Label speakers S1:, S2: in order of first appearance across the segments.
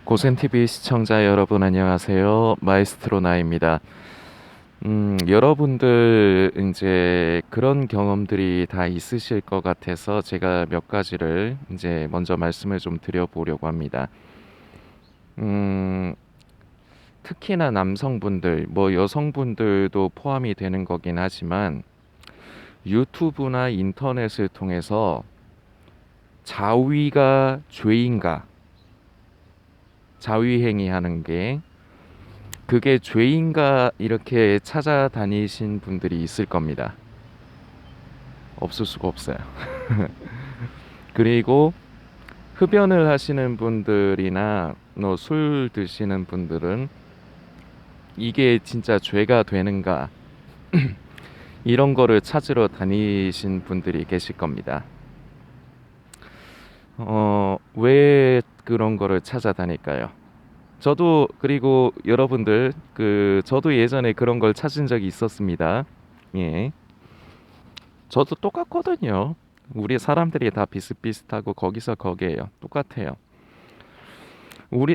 S1: 고센TV 시청자 여러분 안녕하세요. 마에스트로 나입니다. 여러분들 이제 그런 경험들이 다 있으실 것 같아서 제가 몇 가지를 이제 먼저 말씀을 좀 드려보려고 합니다. 음, 특히나 남성분들, 뭐 여성분들도 포함이 되는 거긴 하지만 유튜브나 인터넷을 통해서 자위가 죄인가, 자위행위 하는 게 그게 죄인가 이렇게 찾아다니신 분들이 있을 겁니다. 없을 수가 없어요. 그리고 흡연을 하시는 분들이나 술 드시는 분들은 이게 진짜 죄가 되는가 이런 거를 찾으러 다니신 분들이 계실 겁니다. 왜 그런 거를 찾아다닐까요? 저도 그리고 여러분들 저도 예전에 그런 걸 찾은 적이 있었습니다. 예. 저도 똑같거든요. 우리 사람들이 다 비슷비슷하고 거기서 거기에요. 똑같아요.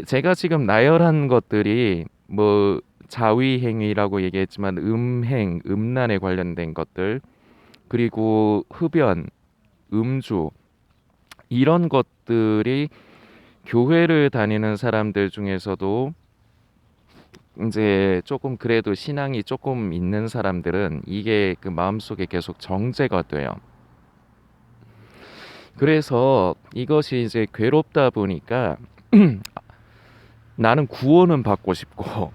S1: 제가 지금 나열한 것들이 뭐 자위행위라고 얘기했지만 음행, 음란에 관련된 것들, 그리고 흡연, 음주 이런 것들이 교회를 다니는 사람들 중에서도 이제 조금 그래도 신앙이 조금 있는 사람들은 이게 그 마음속에 계속 정제가 돼요. 그래서 이것이 이제 괴롭다 보니까 나는 구원은 받고 싶고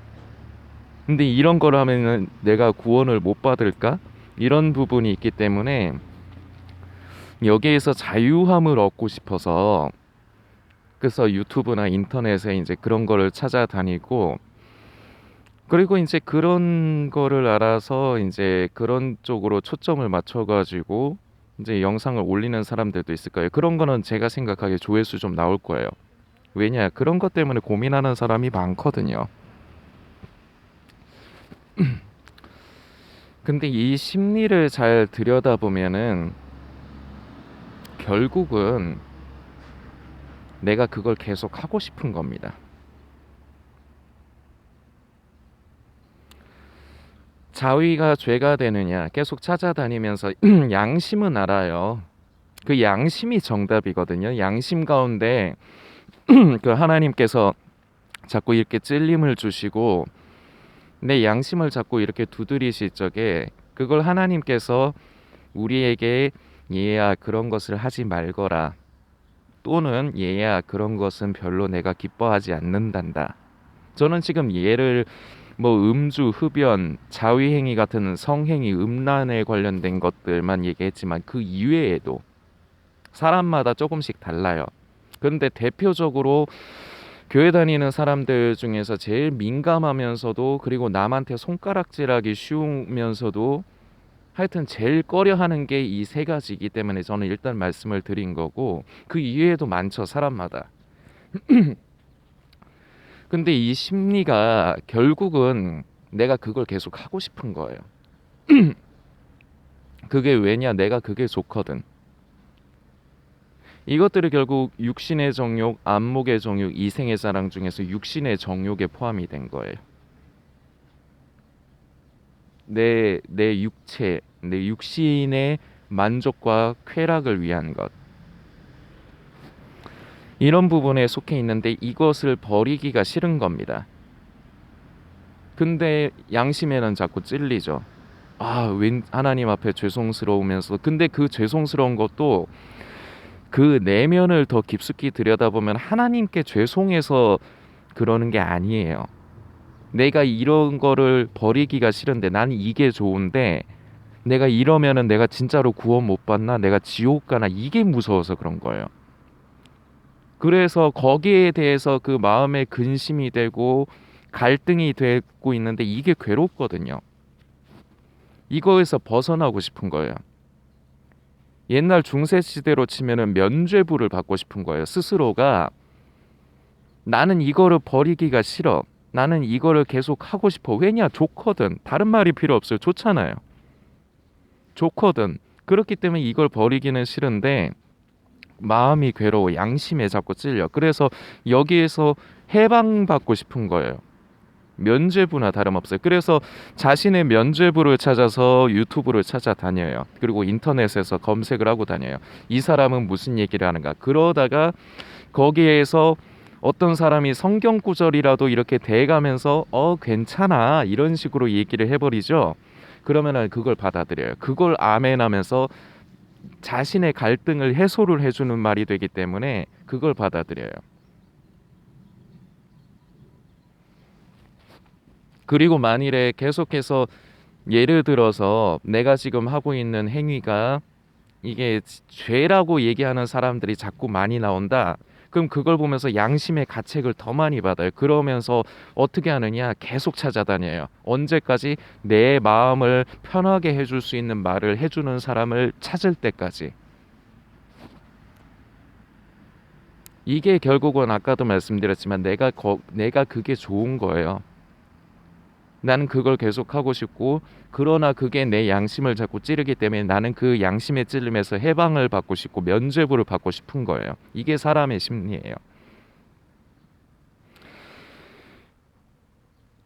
S1: 근데 이런 걸 하면은 내가 구원을 못 받을까? 이런 부분이 있기 때문에 여기에서 자유함을 얻고 싶어서 그래서 유튜브나 인터넷에 이제 그런 거를 찾아다니고 그리고 이제 그런 거를 알아서 이제 그런 쪽으로 초점을 맞춰가지고 이제 영상을 올리는 사람들도 있을 거예요. 그런 거는 제가 생각하기에 조회수 좀 나올 거예요. 왜냐? 그런 것 때문에 고민하는 사람이 많거든요. 근데 이 심리를 잘 들여다보면은 결국은 내가 그걸 계속 하고 싶은 겁니다. 자위가 죄가 되느냐 계속 찾아다니면서 양심은 알아요. 그 양심이 정답이거든요. 양심 가운데 그 하나님께서 자꾸 이렇게 찔림을 주시고 내 양심을 자꾸 이렇게 두드리실 적에 그걸 하나님께서 우리에게 얘야 그런 것을 하지 말거라 또는 얘야 그런 것은 별로 내가 기뻐하지 않는단다. 저는 지금 얘를 뭐 음주, 흡연, 자위행위 같은 성행위, 음란에 관련된 것들만 얘기했지만 그 이외에도 사람마다 조금씩 달라요. 그런데 대표적으로 교회 다니는 사람들 중에서 제일 민감하면서도 그리고 남한테 손가락질하기 쉬우면서도 하여튼 제일 꺼려하는 게 이 세 가지이기 때문에 저는 일단 말씀을 드린 거고 그 이외에도 많죠 사람마다. 근데 이 심리가 결국은 내가 그걸 계속 하고 싶은 거예요. 그게 왜냐 내가 그게 좋거든. 이것들이 결국 육신의 정욕, 안목의 정욕, 이생의 사랑 중에서 육신의 정욕에 포함이 된 거예요. 내 육체, 내 육신의 만족과 쾌락을 위한 것. 이런 부분에 속해 있는데 이것을 버리기가 싫은 겁니다. 근데 양심에는 자꾸 찔리죠. 웬 하나님 앞에 죄송스러우면서 근데 그 죄송스러운 것도 그 내면을 더 깊숙이 들여다보면 하나님께 죄송해서 그러는 게 아니에요. 내가 이런 거를 버리기가 싫은데 난 이게 좋은데 내가 이러면은 내가 진짜로 구원 못 받나? 내가 지옥 가나? 이게 무서워서 그런 거예요. 그래서 거기에 대해서 그 마음에 근심이 되고 갈등이 되고 있는데 이게 괴롭거든요. 이거에서 벗어나고 싶은 거예요. 옛날 중세 시대로 치면은 면죄부를 받고 싶은 거예요. 스스로가 나는 이거를 버리기가 싫어. 나는 이거를 계속 하고 싶어. 왜냐? 좋거든. 다른 말이 필요 없어요. 좋잖아요. 좋거든. 그렇기 때문에 이걸 버리기는 싫은데 마음이 괴로워. 양심에 자꾸 찔려. 그래서 여기에서 해방받고 싶은 거예요. 면죄부나 다름없어요. 그래서 자신의 면죄부를 찾아서 유튜브를 찾아다녀요. 그리고 인터넷에서 검색을 하고 다녀요. 이 사람은 무슨 얘기를 하는가. 그러다가 거기에서 어떤 사람이 성경 구절이라도 이렇게 대가면서 괜찮아 이런 식으로 얘기를 해버리죠. 그러면은 그걸 받아들여요. 그걸 아멘하면서 자신의 갈등을 해소를 해주는 말이 되기 때문에 그걸 받아들여요. 그리고 만일에 계속해서 예를 들어서 내가 지금 하고 있는 행위가 이게 죄라고 얘기하는 사람들이 자꾸 많이 나온다. 그럼 그걸 보면서 양심의 가책을 더 많이 받아요. 그러면서 어떻게 하느냐? 계속 찾아다녀요. 언제까지? 내 마음을 편하게 해줄 수 있는 말을 해주는 사람을 찾을 때까지. 이게 결국은 아까도 말씀드렸지만 내가 그게 좋은 거예요. 나는 그걸 계속 하고 싶고, 그러나 그게 내 양심을 자꾸 찌르기 때문에 나는 그 양심의 찔림에서 해방을 받고 싶고 면죄부를 받고 싶은 거예요. 이게 사람의 심리예요.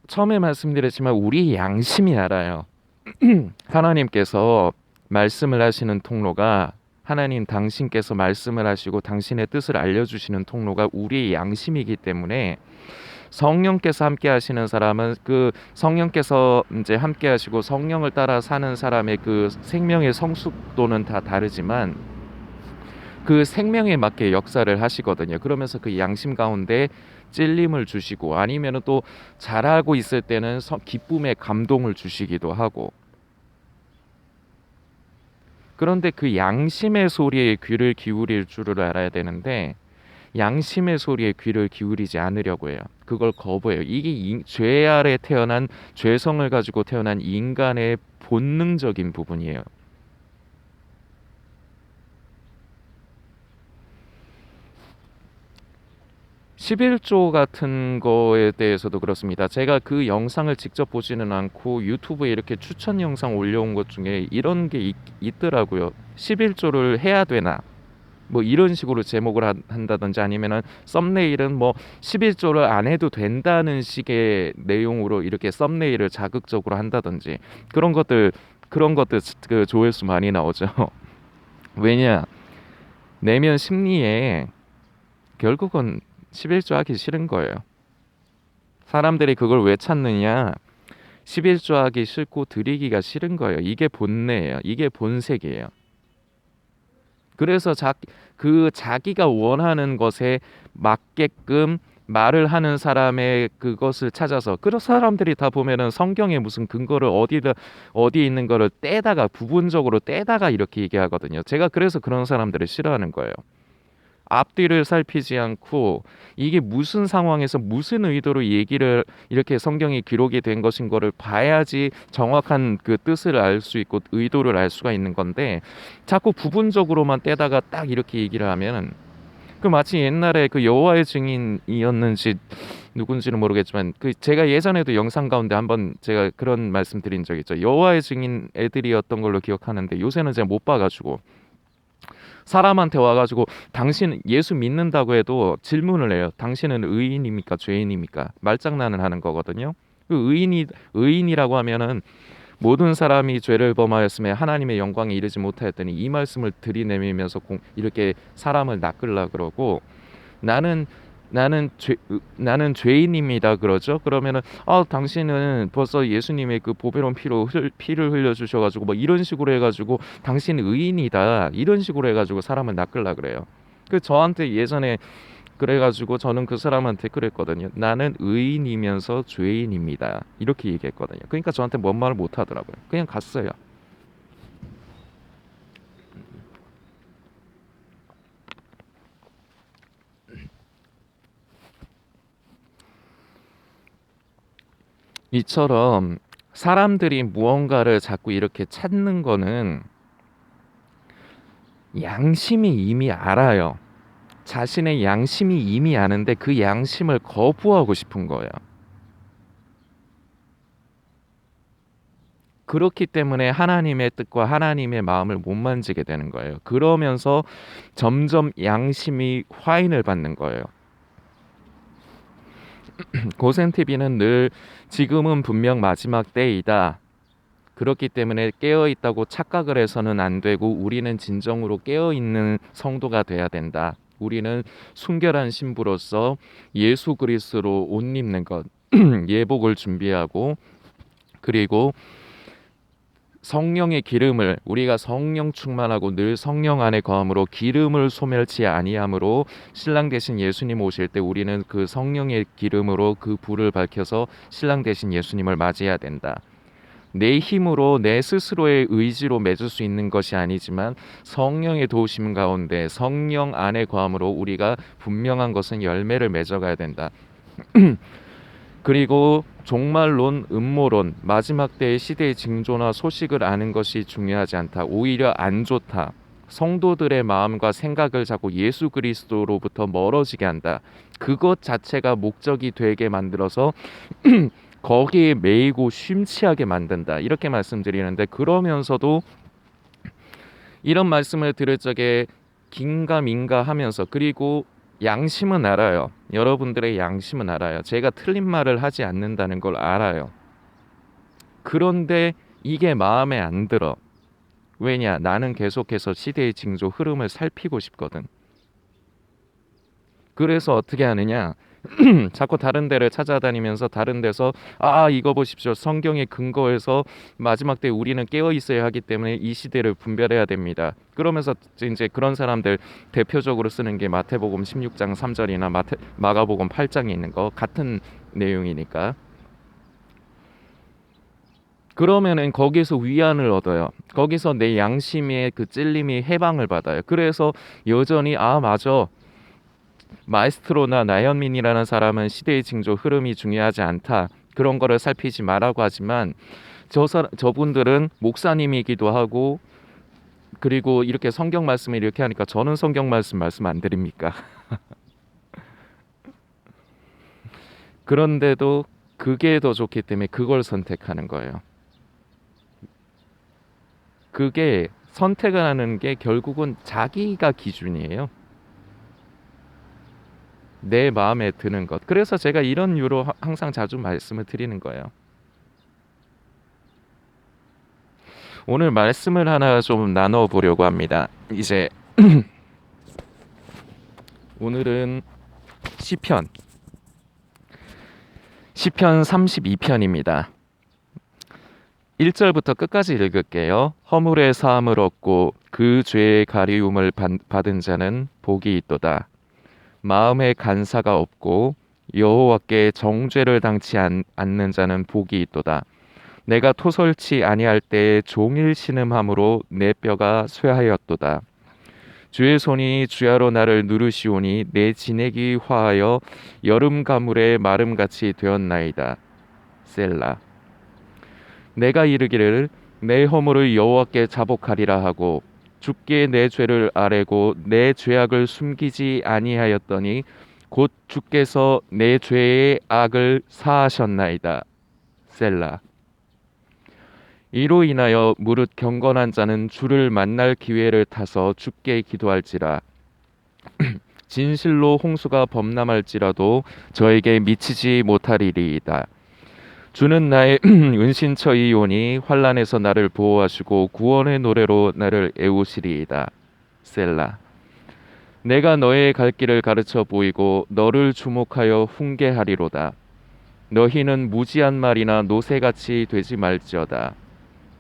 S1: 처음에 말씀드렸지만 우리 양심이 알아요. 하나님께서 말씀을 하시는 통로가, 하나님 당신께서 말씀을 하시고 당신의 뜻을 알려주시는 통로가 우리의 양심이기 때문에 성령께서 함께 하시는 사람은 그 성령께서 이제 함께 하시고 성령을 따라 사는 사람의 그 생명의 성숙도는 다 다르지만 그 생명에 맞게 역사를 하시거든요. 그러면서 그 양심 가운데 찔림을 주시고 아니면은 또 잘하고 있을 때는 기쁨의 감동을 주시기도 하고. 그런데 그 양심의 소리에 귀를 기울일 줄을 알아야 되는데 양심의 소리에 귀를 기울이지 않으려고 해요. 그걸 거부해요. 이게 죄 아래 태어난, 죄성을 가지고 태어난 인간의 본능적인 부분이에요. (11조) 같은 거에 대해서도 그렇습니다. 제가 그 영상을 직접 보지는 않고 유튜브에 이렇게 추천 영상 올려온 것 중에 이런 게 있더라고요. (11조를) 해야 되나? 뭐 이런 식으로 제목을 한다든지 아니면은 썸네일은 뭐 11조를 안 해도 된다는 식의 내용으로 이렇게 썸네일을 자극적으로 한다든지 그런 것들 그 조회수 많이 나오죠. 왜냐? 내면 심리에 결국은 11조 하기 싫은 거예요. 사람들이 그걸 왜 찾느냐? 11조 하기 싫고 드리기가 싫은 거예요. 이게 본내예요. 이게 본색이에요. 그래서 자기가 원하는 것에 맞게끔 말을 하는 사람의 그것을 찾아서, 그런 사람들이 다 보면은 성경에 무슨 근거를 어디에 있는 거를 떼다가 부분적으로 떼다가 이렇게 얘기하거든요. 제가 그래서 그런 사람들을 싫어하는 거예요. 앞뒤를 살피지 않고 이게 무슨 상황에서 무슨 의도로 얘기를 이렇게 성경이 기록이 된 것인 거를 봐야지 정확한 그 뜻을 알 수 있고 의도를 알 수가 있는 건데, 자꾸 부분적으로만 떼다가 딱 이렇게 얘기를 하면 그 마치 옛날에 그 여호와의 증인이었는지 누군지는 모르겠지만 그 제가 예전에도 영상 가운데 한번 제가 그런 말씀 드린 적 있죠. 여호와의 증인 애들이었던 걸로 기억하는데 요새는 제가 못 봐가지고 사람한테 와가지고 당신 예수 믿는다고 해도 질문을 해요. 당신은 의인입니까 죄인입니까? 말장난을 하는 거거든요. 그 의인이라고 하면은 모든 사람이 죄를 범하였으며 하나님의 영광에 이르지 못하였더니 이 말씀을 들이내밀면서 이렇게 사람을 낚으려 그러고, 나는 나는 죄인입니다 그러죠. 그러면은 당신은 벌써 예수님의 그 보배로운 피를 흘려 주셔가지고 뭐 이런 식으로 해가지고 당신은 의인이다 이런 식으로 해가지고 사람을 낚으려 그래요. 그 저한테 예전에 그래가지고 저는 그 사람한테 그랬거든요. 나는 의인이면서 죄인입니다 이렇게 얘기했거든요. 그러니까 저한테 뭔 말을 못 하더라고요. 그냥 갔어요. 이처럼 사람들이 무언가를 자꾸 이렇게 찾는 거는 양심이 이미 알아요. 자신의 양심이 이미 아는데 그 양심을 거부하고 싶은 거예요. 그렇기 때문에 하나님의 뜻과 하나님의 마음을 못 만지게 되는 거예요. 그러면서 점점 양심이 화인을 받는 거예요. 고센 TV는 늘 지금은 분명 마지막 때이다. 그렇기 때문에 깨어 있다고 착각을 해서는 안 되고 우리는 진정으로 깨어 있는 성도가 돼야 된다. 우리는 순결한 신부로서 예수 그리스도로 옷 입는 것, 예복을 준비하고 그리고 성령의 기름을 우리가 성령 충만하고 늘 성령 안에 거함으로 기름을 소멸치 아니함으로 신랑 되신 예수님 오실 때 우리는 그 성령의 기름으로 그 불을 밝혀서 신랑 되신 예수님을 맞이해야 된다. 내 힘으로 내 스스로의 의지로 맺을 수 있는 것이 아니지만 성령의 도우심 가운데 성령 안에 거함으로 우리가 분명한 것은 열매를 맺어가야 된다. 그리고 종말론, 음모론, 마지막 때의 시대의 징조나 소식을 아는 것이 중요하지 않다. 오히려 안 좋다. 성도들의 마음과 생각을 자꾸 예수 그리스도로부터 멀어지게 한다. 그것 자체가 목적이 되게 만들어서 거기에 매이고 심취하게 만든다. 이렇게 말씀드리는데 그러면서도 이런 말씀을 들을 적에 긴가민가 하면서 그리고 양심은 알아요. 여러분들의 양심은 알아요. 제가 틀린 말을 하지 않는다는 걸 알아요. 그런데 이게 마음에 안 들어. 왜냐? 나는 계속해서 시대의 징조 흐름을 살피고 싶거든. 그래서 어떻게 하느냐? 자꾸 다른 데를 찾아다니면서 다른 데서 이거 보십시오. 성경에 근거해서 마지막 때 우리는 깨어 있어야 하기 때문에 이 시대를 분별해야 됩니다. 그러면서 이제 그런 사람들 대표적으로 쓰는 게 마태복음 16장 3절이나 마가복음 8장에 있는 거 같은 내용이니까. 그러면은 거기서 위안을 얻어요. 거기서 내 양심의 그 찔림이 해방을 받아요. 그래서 여전히 맞아. 마에스트로나 나현민이라는 사람은 시대의 징조 흐름이 중요하지 않다. 그런 거를 살피지 말라고 하지만 저분들은 목사님이기도 하고 그리고 이렇게 성경 말씀을 이렇게 하니까 저는 성경 말씀 안 드립니까? 그런데도 그게 더 좋기 때문에 그걸 선택하는 거예요. 그게 선택을 하는 게 결국은 자기가 기준이에요. 내 마음에 드는 것. 그래서 제가 이런 유로 항상 자주 말씀을 드리는 거예요. 오늘 말씀을 하나 좀 나눠 보려고 합니다. 이제 오늘은 시편 32편입니다. 1절부터 끝까지 읽을게요. 허물의 사함을 얻고 그 죄의 가리움을 받은 자는 복이 있도다. 마음에 간사가 없고 여호와께 정죄를 당치 않는 자는 복이 있도다. 내가 토설치 아니할 때에 종일 신음함으로 내 뼈가 쇠하였도다. 주의 손이 주야로 나를 누르시오니 내 진액이 화하여 여름 가물의 마름같이 되었나이다. 셀라. 내가 이르기를 내 허물을 여호와께 자복하리라 하고 주께 내 죄를 아뢰고 내 죄악을 숨기지 아니하였더니 곧 주께서 내 죄의 악을 사하셨나이다. 셀라. 이로 인하여 무릇 경건한 자는 주를 만날 기회를 타서 주께 기도할지라. 진실로 홍수가 범람할지라도 저에게 미치지 못하리이다. 주는 나의 은신처이오니 환난에서 나를 보호하시고 구원의 노래로 나를 애우시리이다. 셀라. 내가 너의 갈 길을 가르쳐 보이고 너를 주목하여 훈계하리로다. 너희는 무지한 말이나 노새같이 되지 말지어다.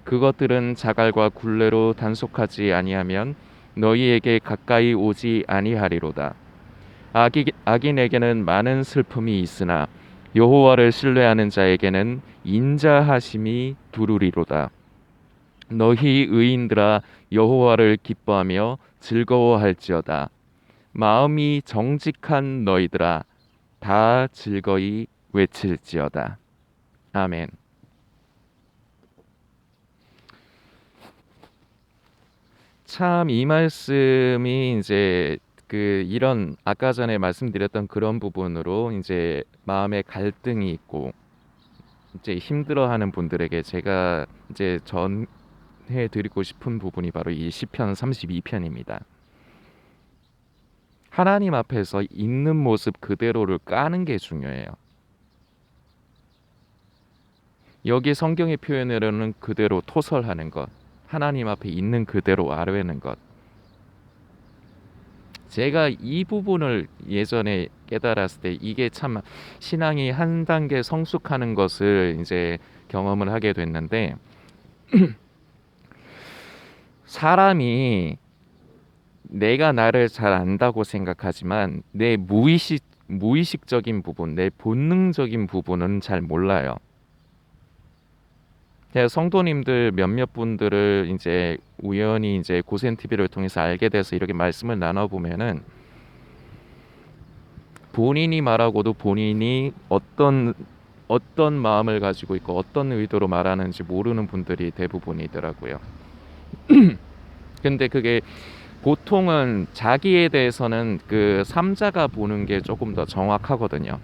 S1: 그것들은 자갈과 굴레로 단속하지 아니하면 너희에게 가까이 오지 아니하리로다. 악인에게는 많은 슬픔이 있으나 여호와를 신뢰하는 자에게는 인자하심이 두루리로다. 너희 의인들아 여호와를 기뻐하며 즐거워할지어다. 마음이 정직한 너희들아 다 즐거이 외칠지어다. 아멘. 참 이 말씀이 이제 이런 아까 전에 말씀드렸던 그런 부분으로 이제 마음에 갈등이 있고 이제 힘들어하는 분들에게 제가 이제 전해 드리고 싶은 부분이 바로 이 시편 32편입니다. 하나님 앞에서 있는 모습 그대로를 까는 게 중요해요. 여기 성경의 표현으로는 그대로 토설하는 것, 하나님 앞에 있는 그대로 아뢰는 것. 제가 이 부분을 예전에 깨달았을 때 이게 참 신앙이 한 단계 성숙하는 것을 이제 경험을 하게 됐는데, 사람이 내가 나를 잘 안다고 생각하지만 내 무의식적인 부분, 내 본능적인 부분은 잘 몰라요. 제가 성도님들 몇몇 분들을 이제 우연히 이제 고센 TV를 통해서 알게 돼서 이렇게 말씀을 나눠 보면은, 본인이 말하고도 본인이 어떤 마음을 가지고 있고 어떤 의도로 말하는지 모르는 분들이 대부분이더라고요. 근데 그게 보통은 자기에 대해서는 그 삼자가 보는 게 조금 더 정확하거든요.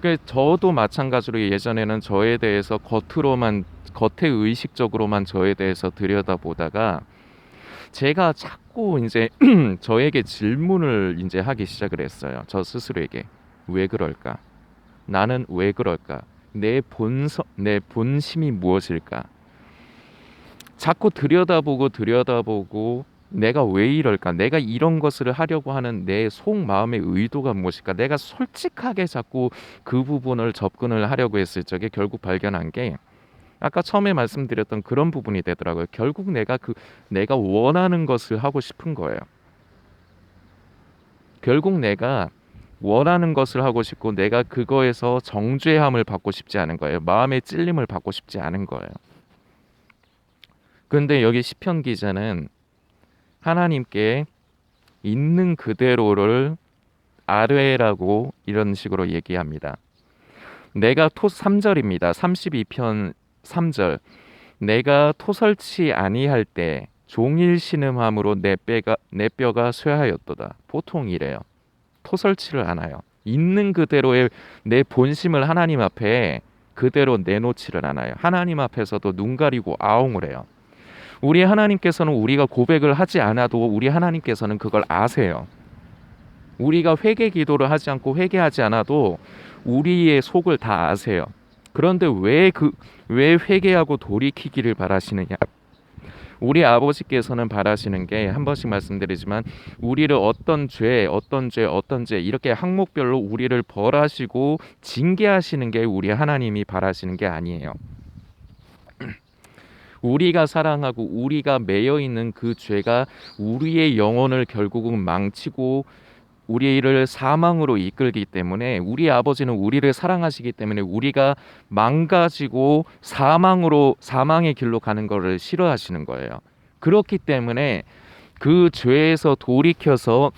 S1: 그 저도 마찬가지로 예전에는 저에 대해서 겉에 의식적으로만 저에 대해서 들여다보다가, 제가 자꾸 이제 저에게 질문을 이제 하기 시작을 했어요. 저 스스로에게. 왜 그럴까? 나는 왜 그럴까? 내 본심이 무엇일까? 자꾸 들여다보고 내가 왜 이럴까? 내가 이런 것을 하려고 하는 내 속마음의 의도가 무엇일까? 내가 솔직하게 자꾸 그 부분을 접근을 하려고 했을 적에 결국 발견한 게, 아까 처음에 말씀드렸던 그런 부분이 되더라고요. 결국 내가 원하는 것을 하고 싶은 거예요. 결국 내가 원하는 것을 하고 싶고 내가 그거에서 정죄함을 받고 싶지 않은 거예요. 마음의 찔림을 받고 싶지 않은 거예요. 근데 여기 시편 기자는 하나님께 있는 그대로를 아뢰라고 이런 식으로 얘기합니다. 3절입니다. 32편 3절. 내가 토설치 아니할 때 종일 신음함으로 내 뼈가 쇠하였도다. 보통 이래요. 토설치를 않아요. 있는 그대로의 내 본심을 하나님 앞에 그대로 내놓지를 않아요. 하나님 앞에서도 눈 가리고 아웅을 해요. 우리 하나님께서는 우리가 고백을 하지 않아도 우리 하나님께서는 그걸 아세요. 우리가 회개 기도를 하지 않고 회개하지 않아도 우리의 속을 다 아세요. 그런데 왜 회개하고 돌이키기를 바라시느냐? 우리 아버지께서는 바라시는 게, 한 번씩 말씀드리지만, 우리를 어떤 죄 이렇게 항목별로 우리를 벌하시고 징계하시는 게 우리 하나님이 바라시는 게 아니에요. 우리가 사랑하고 우리가 매여 있는 그 죄가 우리의 영혼을 결국은 망치고 우리를 사망으로 이끌기 때문에, 우리 아버지는 우리를 사랑하시기 때문에 우리가 망가지고 사망의 길로 가는 것을 싫어하시는 거예요. 그렇기 때문에 그 죄에서 돌이켜서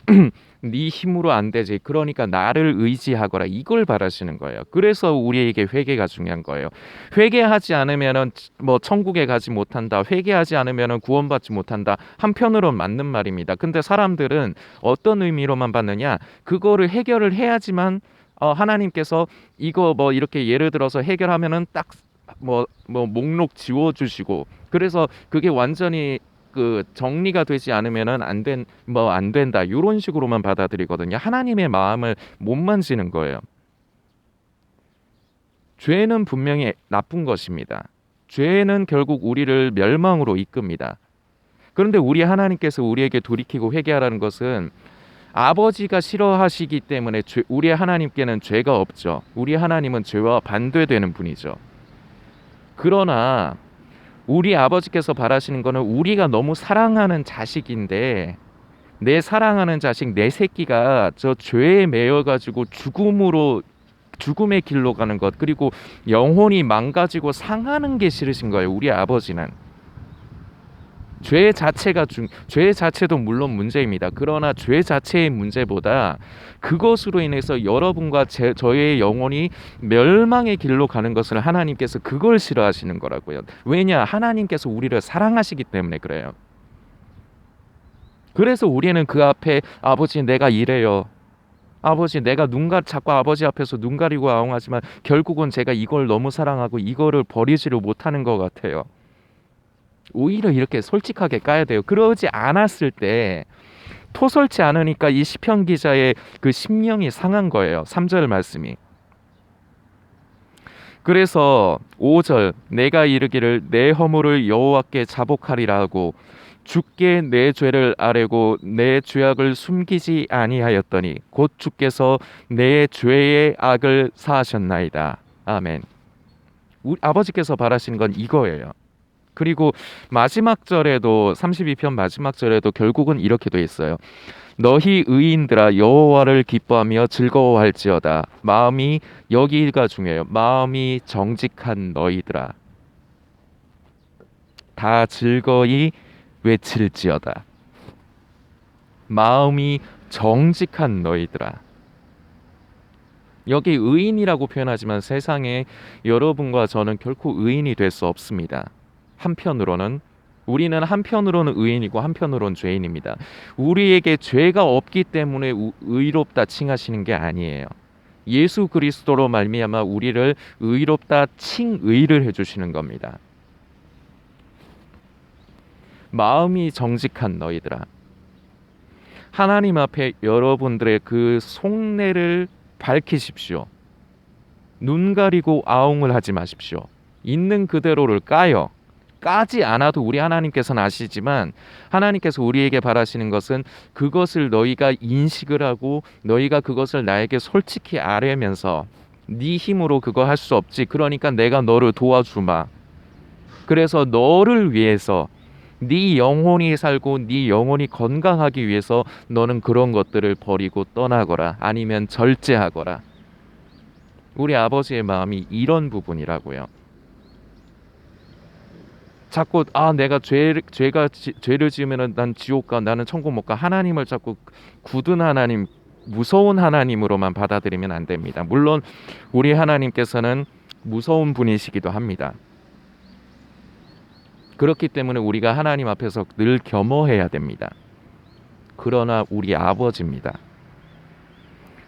S1: 네 힘으로 안 되지, 그러니까 나를 의지하거라, 이걸 바라시는 거예요. 그래서 우리에게 회개가 중요한 거예요. 회개하지 않으면은 뭐 천국에 가지 못한다, 회개하지 않으면은 구원받지 못한다, 한편으로는 맞는 말입니다. 근데 사람들은 어떤 의미로만 받느냐, 그거를 해결을 해야지만 하나님께서 이거 뭐 이렇게 예를 들어서 해결하면은 딱 목록 지워주시고, 그래서 그게 완전히 그 정리가 되지 않으면은 안 된다, 이런 식으로만 받아들이거든요. 하나님의 마음을 못 만지는 거예요. 죄는 분명히 나쁜 것입니다. 죄는 결국 우리를 멸망으로 이끕니다. 그런데 우리 하나님께서 우리에게 돌이키고 회개하라는 것은, 아버지가 싫어하시기 때문에 우리 하나님께는 죄가 없죠. 우리 하나님은 죄와 반대되는 분이죠. 그러나 우리 아버지께서 바라시는 거는, 우리가 너무 사랑하는 자식인데, 내 사랑하는 자식, 내 새끼가 저 죄에 매여 가지고 죽음의 길로 가는 것, 그리고 영혼이 망가지고 상하는 게 싫으신 거예요. 우리 아버지는 죄 자체도 물론 문제입니다. 그러나 죄 자체의 문제보다 그것으로 인해서 여러분과 저의 영혼이 멸망의 길로 가는 것을 하나님께서 그걸 싫어하시는 거라고요. 왜냐? 하나님께서 우리를 사랑하시기 때문에 그래요. 그래서 우리는 그 앞에, 아버지 내가 이래요, 아버지 내가 자꾸 아버지 앞에서 눈 가리고 아웅하지만 결국은 제가 이걸 너무 사랑하고 이거를 버리지를 못하는 것 같아요. 오히려 이렇게 솔직하게 까야 돼요. 그러지 않았을 때, 토설치 않으니까 이 시편 기자의 그 심령이 상한 거예요. 3절 말씀이. 그래서 5절 내가 이르기를 내 허물을 여호와께 자복하리라 하고 주께 내 죄를 아뢰고 내 죄악을 숨기지 아니하였더니 곧 주께서 내 죄의 악을 사하셨나이다. 아멘. 우리 아버지께서 바라시는 건 이거예요. 그리고 마지막 절에도 32편 마지막 절에도 결국은 이렇게 돼 있어요. 너희 의인들아 여호와를 기뻐하며 즐거워할지어다. 마음이 여기가 중요해요. 마음이 정직한 너희들아 다 즐거이 외칠지어다. 마음이 정직한 너희들아. 여기 의인이라고 표현하지만 세상에 여러분과 저는 결코 의인이 될 수 없습니다. 한편으로는 우리는 한편으로는 의인이고 한편으로는 죄인입니다. 우리에게 죄가 없기 때문에 의롭다 칭하시는 게 아니에요. 예수 그리스도로 말미암아 우리를 의롭다 칭의를 해주시는 겁니다. 마음이 정직한 너희들아. 하나님 앞에 여러분들의 그 속내를 밝히십시오. 눈 가리고 아웅을 하지 마십시오. 있는 그대로를 까요. 까지 않아도 우리 하나님께서는 아시지만 하나님께서 우리에게 바라시는 것은 그것을 너희가 인식을 하고 너희가 그것을 나에게 솔직히 아뢰면서 네 힘으로 그거 할 수 없지. 그러니까 내가 너를 도와주마. 그래서 너를 위해서 네 영혼이 살고 네 영혼이 건강하기 위해서 너는 그런 것들을 버리고 떠나거라. 아니면 절제하거라. 우리 아버지의 마음이 이런 부분이라고요. 자꾸 내가 죄를 지으면 난 지옥 가 나는 천국 못 가 하나님을 자꾸 굳은 하나님 무서운 하나님으로만 받아들이면 안 됩니다. 물론 우리 하나님께서는 무서운 분이시기도 합니다. 그렇기 때문에 우리가 하나님 앞에서 늘 겸허해야 됩니다. 그러나 우리 아버지입니다.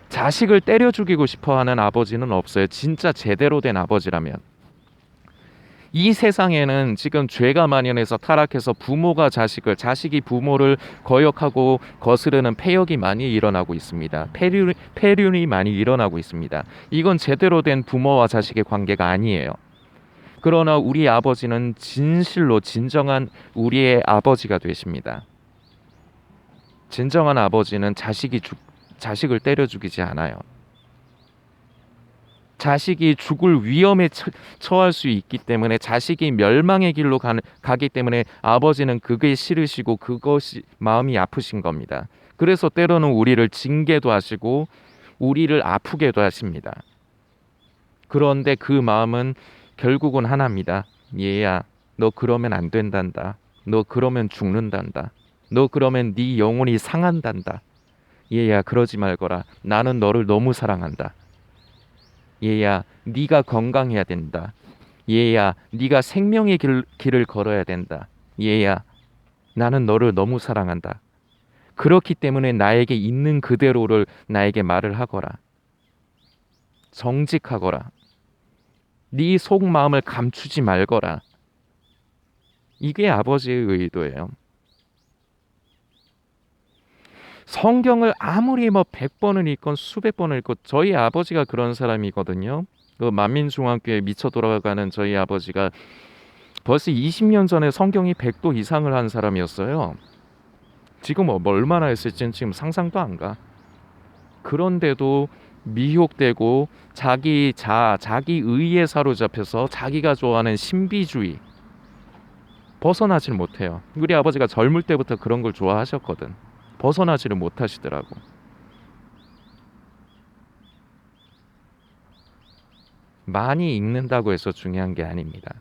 S1: 자식을 때려 죽이고 싶어하는 아버지는 없어요. 진짜 제대로 된 아버지라면. 이 세상에는 지금 죄가 만연해서 타락해서 부모가 자식을, 자식이 부모를 거역하고 거스르는 폐역이 많이 일어나고 있습니다. 폐륜이 많이 일어나고 있습니다. 이건 제대로 된 부모와 자식의 관계가 아니에요. 그러나 우리 아버지는 진실로 진정한 우리의 아버지가 되십니다. 진정한 아버지는 자식을 때려 죽이지 않아요. 자식이 죽을 위험에 처할 수 있기 때문에 자식이 멸망의 길로 가기 때문에 아버지는 그게 싫으시고 그것이 마음이 아프신 겁니다. 그래서 때로는 우리를 징계도 하시고 우리를 아프게도 하십니다. 그런데 그 마음은 결국은 하나입니다. 얘야, 너 그러면 안 된단다. 너 그러면 죽는단다. 너 그러면 네 영혼이 상한단다. 얘야, 그러지 말거라. 나는 너를 너무 사랑한다. 얘야, 네가 건강해야 된다. 얘야, 네가 생명의 길을 걸어야 된다. 얘야, 나는 너를 너무 사랑한다. 그렇기 때문에 나에게 있는 그대로를 나에게 말을 하거라. 정직하거라. 네 속마음을 감추지 말거라. 이게 아버지의 의도예요. 성경을 아무리 100번을 읽건 수백 번을 읽고 저희 아버지가 그런 사람이거든요. 그 만민중앙교회 미쳐 돌아가는 저희 아버지가 벌써 20년 전에 성경이 100도 이상을 한 사람이었어요. 지금 얼마나 했을지는 지금 상상도 안 가. 그런데도 미혹되고 자기 의에 사로잡혀서 자기가 좋아하는 신비주의 벗어나질 못해요. 우리 아버지가 젊을 때부터 그런 걸 좋아하셨거든. 벗어나지를 못하시더라고. 많이 읽는다고 해서 중요한 게 아닙니다.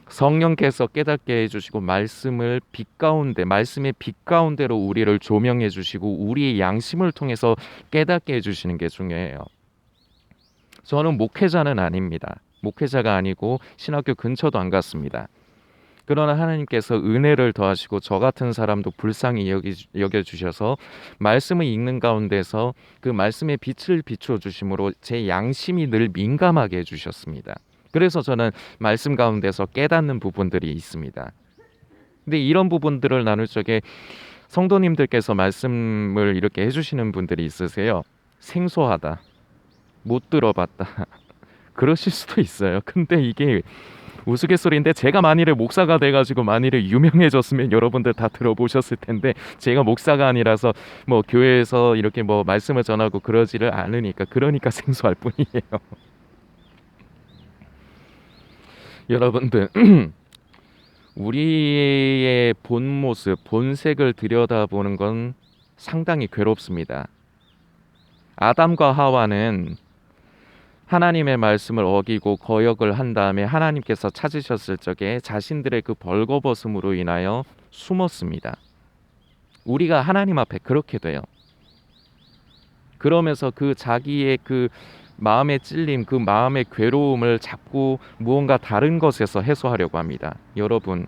S1: 성령께서 깨닫게 해주시고 말씀의 빛 가운데로 우리를 조명해 주시고 우리의 양심을 통해서 깨닫게 해주시는 게 중요해요. 저는 목회자는 아닙니다. 목회자가 아니고 신학교 근처도 안 갔습니다. 그러나 하나님께서 은혜를 더하시고 저 같은 사람도 불쌍히 여겨주셔서 말씀을 읽는 가운데서 그 말씀의 빛을 비춰주심으로 제 양심이 늘 민감하게 해주셨습니다. 그래서 저는 말씀 가운데서 깨닫는 부분들이 있습니다. 근데 이런 부분들을 나눌 적에 성도님들께서 말씀을 이렇게 해주시는 분들이 있으세요. 생소하다, 못 들어봤다, 그러실 수도 있어요. 근데 이게 우스갯소리인데 제가 만일에 목사가 돼가지고 만일에 유명해졌으면 여러분들 다 들어보셨을 텐데 제가 목사가 아니라서 뭐 교회에서 이렇게 뭐 말씀을 전하고 그러지를 않으니까 그러니까 생소할 뿐이에요. 여러분들 우리의 본 모습, 본색을 들여다보는 건 상당히 괴롭습니다. 아담과 하와는 하나님의 말씀을 어기고 거역을 한 다음에 하나님께서 찾으셨을 적에 자신들의 그 벌거벗음으로 인하여 숨었습니다. 우리가 하나님 앞에 그렇게 돼요. 그러면서 그 자기의 그 마음의 찔림, 그 마음의 괴로움을 자꾸 무언가 다른 것에서 해소하려고 합니다. 여러분,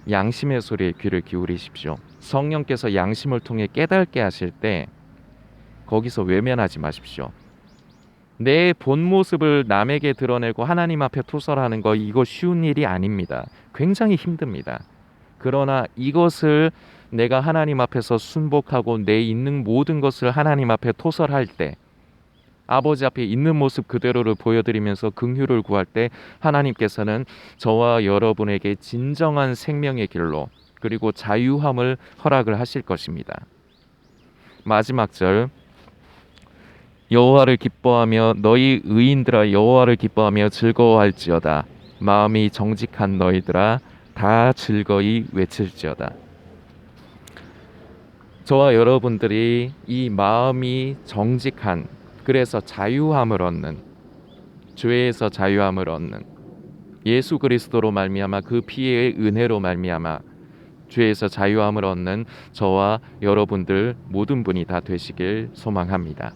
S1: 양심의 소리에 귀를 기울이십시오. 성령께서 양심을 통해 깨닫게 하실 때 거기서 외면하지 마십시오. 내 본 모습을 남에게 드러내고 하나님 앞에 토설하는 거 이거 쉬운 일이 아닙니다. 굉장히 힘듭니다. 그러나 이것을 내가 하나님 앞에서 순복하고 내 있는 모든 것을 하나님 앞에 토설할 때 아버지 앞에 있는 모습 그대로를 보여드리면서 긍휼을 구할 때 하나님께서는 저와 여러분에게 진정한 생명의 길로 그리고 자유함을 허락을 하실 것입니다. 마지막 절 여호와를 기뻐하며 너희 의인들아 여호와를 기뻐하며 즐거워할지어다. 마음이 정직한 너희들아 다 즐거이 외칠지어다. 저와 여러분들이 이 마음이 정직한 그래서 자유함을 얻는 죄에서 자유함을 얻는 예수 그리스도로 말미암아 그 피의 은혜로 말미암아 죄에서 자유함을 얻는 저와 여러분들 모든 분이 다 되시길 소망합니다.